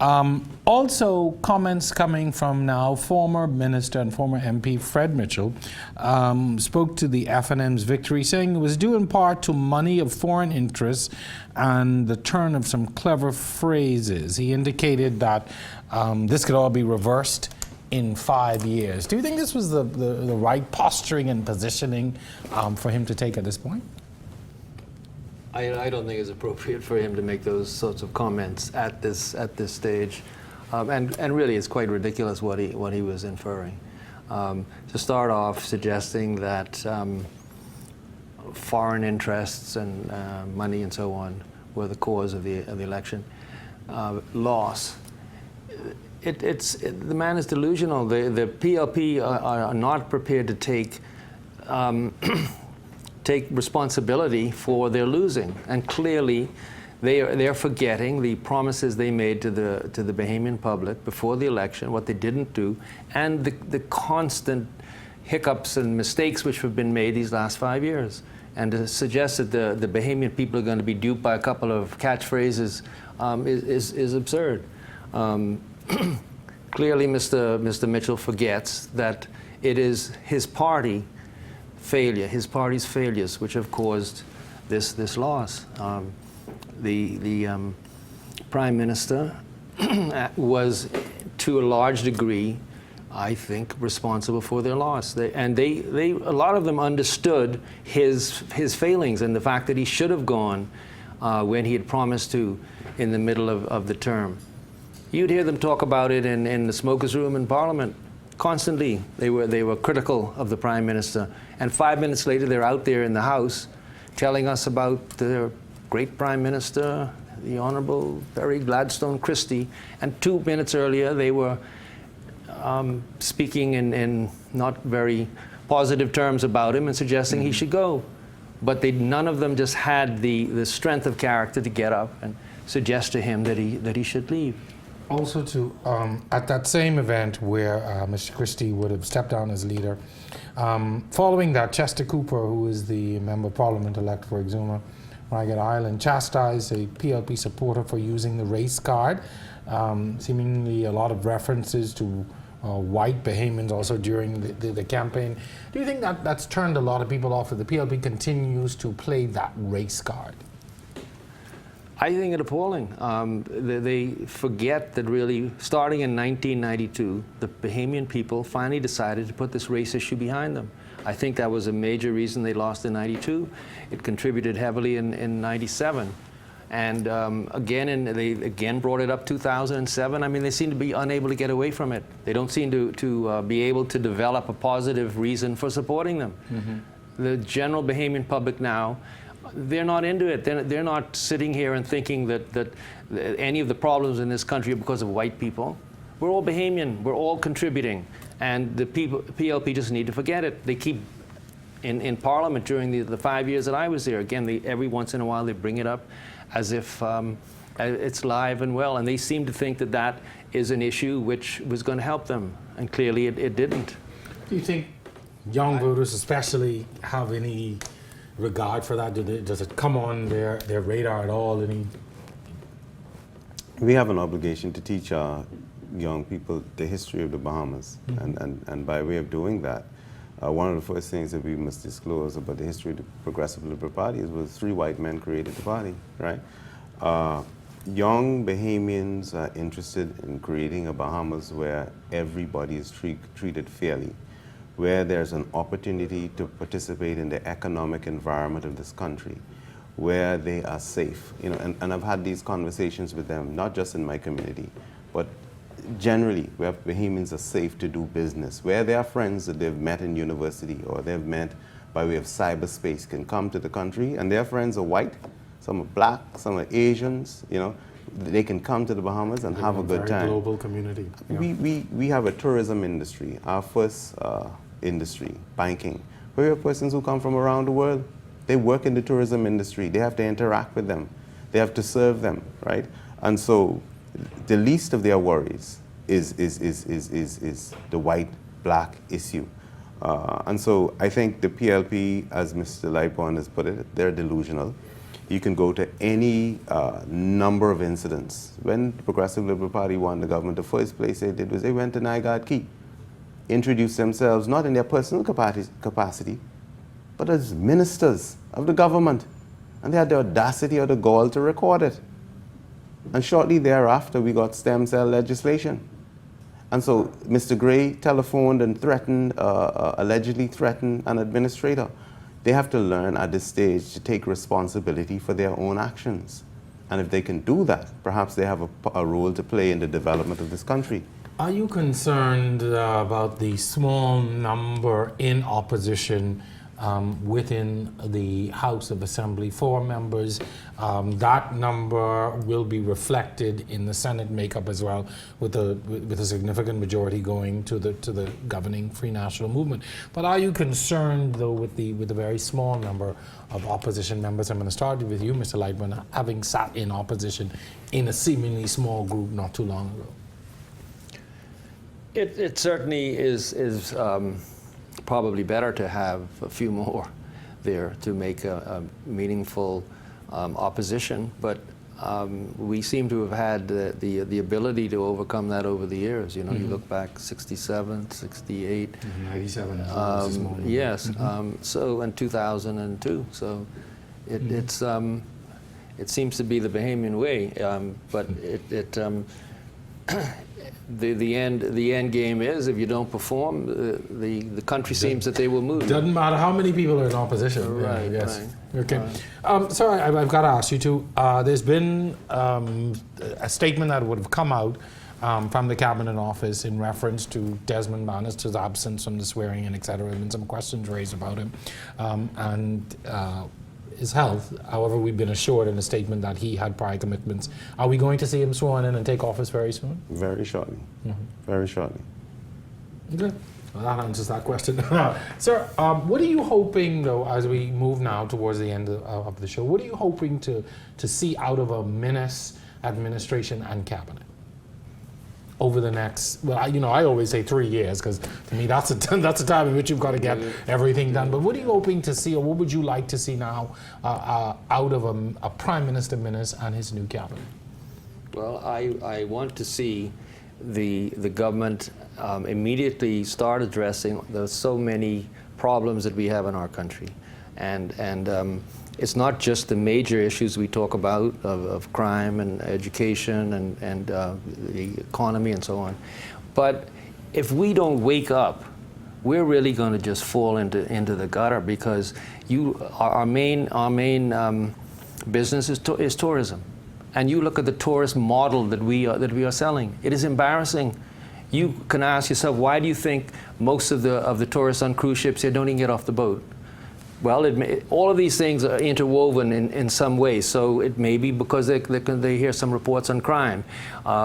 Also, comments coming from now former Minister and former MP Fred Mitchell spoke to the FNM's victory, saying it was due in part to money of foreign interests and the turn of some clever phrases. He indicated that this could all be reversed in 5 years. Do you think this was the right posturing and positioning for him to take at this point? I don't think it's appropriate for him to make those sorts of comments at this stage, and really it's quite ridiculous what he was inferring. To start off suggesting that foreign interests and money and so on were the cause of the election loss. The man is delusional. The PLP are not prepared to take responsibility for their losing, and clearly they're forgetting the promises they made to the Bahamian public before the election, what they didn't do, and the constant hiccups and mistakes which have been made these last 5 years. And to suggest that the Bahamian people are going to be duped by a couple of catchphrases is absurd. Clearly, Mr. Mitchell forgets that it is his party's failures, which have caused this loss. The Prime Minister was, to a large degree, I think, responsible for their loss. A lot of them understood his failings and the fact that he should have gone when he had promised to in the middle of the term. You'd hear them talk about it in the smokers' room in Parliament constantly. They were critical of the Prime Minister, and 5 minutes later they're out there in the House telling us about their great Prime Minister, the Honourable Barry Gladstone Christie, and 2 minutes earlier they were speaking in not very positive terms about him and suggesting he should go. But none of them just had the strength of character to get up and suggest to him that he should leave. Also, at that same event where Mr. Christie would have stepped down as leader, following that, Chester Cooper, who is the Member of Parliament-elect for Exuma, Ragged Island, chastised a PLP supporter for using the race card. Seemingly a lot of references to white Bahamians also during the campaign. Do you think that that's turned a lot of people off, that the PLP continues to play that race card? I think it's appalling. They forget that really, starting in 1992, the Bahamian people finally decided to put this race issue behind them. I think that was a major reason they lost in 92. It contributed heavily in 97. And they again brought it up 2007. I mean, they seem to be unable to get away from it. They don't seem to be able to develop a positive reason for supporting them. Mm-hmm. The general Bahamian public now, they're not into it. They're not sitting here and thinking that any of the problems in this country are because of white people. We're all Bahamian. We're all contributing. And the PLP just need to forget it. They keep, in Parliament during the 5 years that I was there, again, every once in a while they bring it up as if it's live and well. And they seem to think that is an issue which was going to help them. And clearly it didn't. Do you think young voters especially have any regard for that? Does it come on their radar at all? We have an obligation to teach our young people the history of the Bahamas. Mm-hmm. and by way of doing that, one of the first things that we must disclose about the history of the Progressive Liberal Party was 3 white men created the party, right? Young Bahamians are interested in creating a Bahamas where everybody is treated fairly, where there's an opportunity to participate in the economic environment of this country, where they are safe. And I've had these conversations with them, not just in my community, but generally, where Bahamians are safe to do business, where their friends that they've met in university or they've met by way of cyberspace can come to the country, and their friends are white, some are black, some are Asians, they can come to the Bahamas and have a good time. Global community. We have a tourism industry. Our first industry, banking, where we have persons who come from around the world. They work in the tourism industry. They have to interact with them. They have to serve them, right? And so the least of their worries is the white-black issue. And so I think the PLP, as Mr. Lightbourne has put it, they're delusional. You can go to any number of incidents. When the Progressive Liberal Party won the government, the first place they did was they went to Nygaard Key, introduced themselves not in their personal capacity, but as ministers of the government. And they had the audacity or the gall to record it. And shortly thereafter, we got stem cell legislation. And so Mr. Gray telephoned and threatened, allegedly threatened an administrator. They have to learn at this stage to take responsibility for their own actions. And if they can do that, perhaps they have a role to play in the development of this country. Are you concerned about the small number in opposition within the House of Assembly, 4 members? That number will be reflected in the Senate makeup as well, with a significant majority going to the governing Free National Movement. But are you concerned, though, with the very small number of opposition members? I'm going to start with you, Mr. Lightbourne, having sat in opposition in a seemingly small group not too long ago. It certainly is probably better to have a few more there to make a meaningful opposition, but we seem to have had the ability to overcome that over the years. You look back 67, 68. 97. Yes, so in 2002. So It seems to be the Bahamian way, but the end game is if you don't perform, the country seems that they will move. Doesn't matter how many people are in opposition. Right. Yes. Right. Okay. So I've got to ask you too. There's been a statement that would have come out from the Cabinet Office in reference to Desmond Bannister's absence from the swearing-in, etc. There have been some questions raised about him and his health. However, we've been assured in a statement that he had prior commitments. Are we going to see him sworn in and take office very soon? Very shortly. Very shortly. Good. Well, that answers that question. Sir, what are you hoping, though, as we move now towards the end of the show, what are you hoping to see out of a Minis administration and cabinet over the next, well, I always say 3 years, because to me that's the time in which you've got to get everything done. But what are you hoping to see, or what would you like to see now out of a Prime Minister Minis and his new cabinet? Well, I want to see the government immediately start addressing the so many problems that we have in our country, and it's not just the major issues we talk about of crime and education and the economy and so on, but if we don't wake up, we're really going to just fall into the gutter, because our main business is tourism. And you look at the tourist model that we are selling. It is embarrassing. You can ask yourself, why do you think most of the tourists on cruise ships here don't even get off the boat? Well, all of these things are interwoven in some way. So it may be because they hear some reports on crime.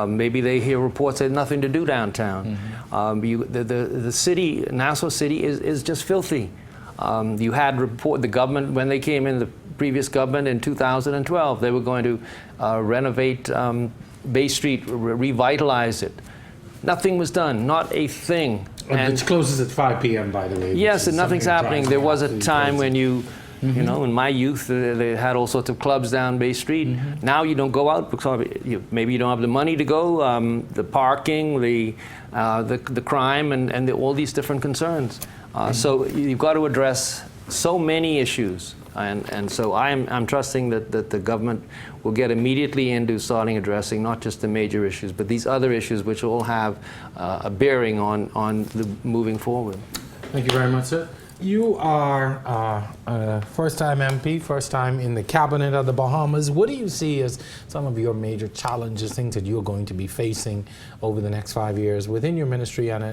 Maybe they hear reports that have nothing to do downtown. The city, Nassau City, is just filthy. You had the government, when they came in, the previous government in 2012, they were going to renovate Bay Street, revitalize it. Nothing was done, not a thing. And it closes at 5 p.m., by the way. Yes, and nothing's happening. There was a time when you know, in my youth, they had all sorts of clubs down Bay Street. Now you don't go out because maybe you don't have the money to go, the parking, the crime, and all these different concerns. So you've got to address so many issues. And so I'm trusting that the government will get immediately into starting addressing not just the major issues, but these other issues which all have a bearing on the moving forward. Thank you very much, sir. You are a first-time MP, first time in the cabinet of the Bahamas. What do you see as some of your major challenges, things that you're going to be facing over the next 5 years within your ministry and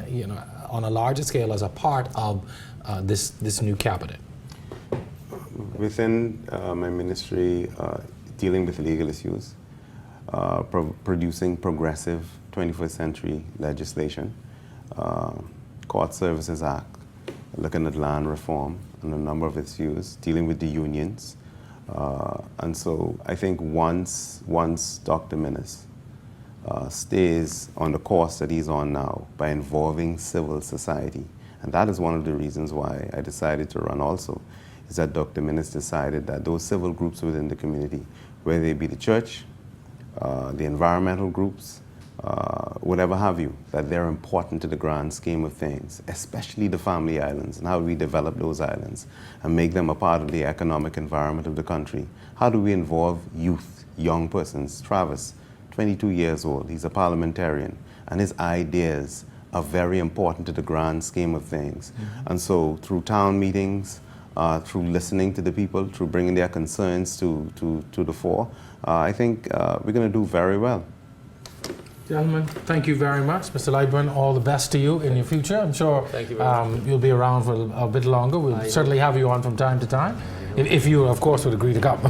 on a larger scale as a part of this new cabinet? Within my ministry, dealing with legal issues, producing progressive 21st century legislation, Court Services Act, looking at land reform and a number of issues, dealing with the unions. And so I think once Dr. Minis stays on the course that he's on now by involving civil society, and that is one of the reasons why I decided to run also, is that Dr. Minis decided that those civil groups within the community, whether they be the church, the environmental groups, whatever have you, that they're important to the grand scheme of things, especially the family islands, and how do we develop those islands and make them a part of the economic environment of the country. How do we involve youth, young persons? Travis, 22 years old, he's a parliamentarian, and his ideas are very important to the grand scheme of things. And so through town meetings, through listening to the people, through bringing their concerns to the fore, I think we're going to do very well. Gentlemen, thank you very much. Mr. Lightburn, all the best to you in your future. I'm sure you'll be around for a bit longer. We'll certainly have you on from time to time, if you, of course, would agree to come.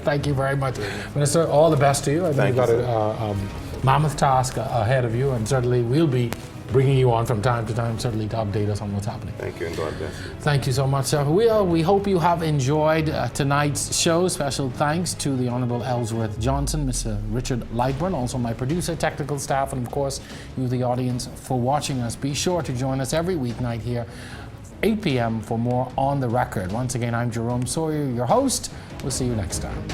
Thank you very much. Minister, all the best to you. I think you've got a mammoth task ahead of you, and certainly we'll be bringing you on from time to time, certainly to update us on what's happening. Thank you, and God bless you. Thank you so much, sir. We hope you have enjoyed tonight's show. Special thanks to the Honourable Ellsworth Johnson, Mr. Richard Lightburn, also my producer, technical staff, and of course, you, the audience, for watching us. Be sure to join us every weeknight here, 8 p.m. for more On the Record. Once again, I'm Jerome Sawyer, your host. We'll see you next time.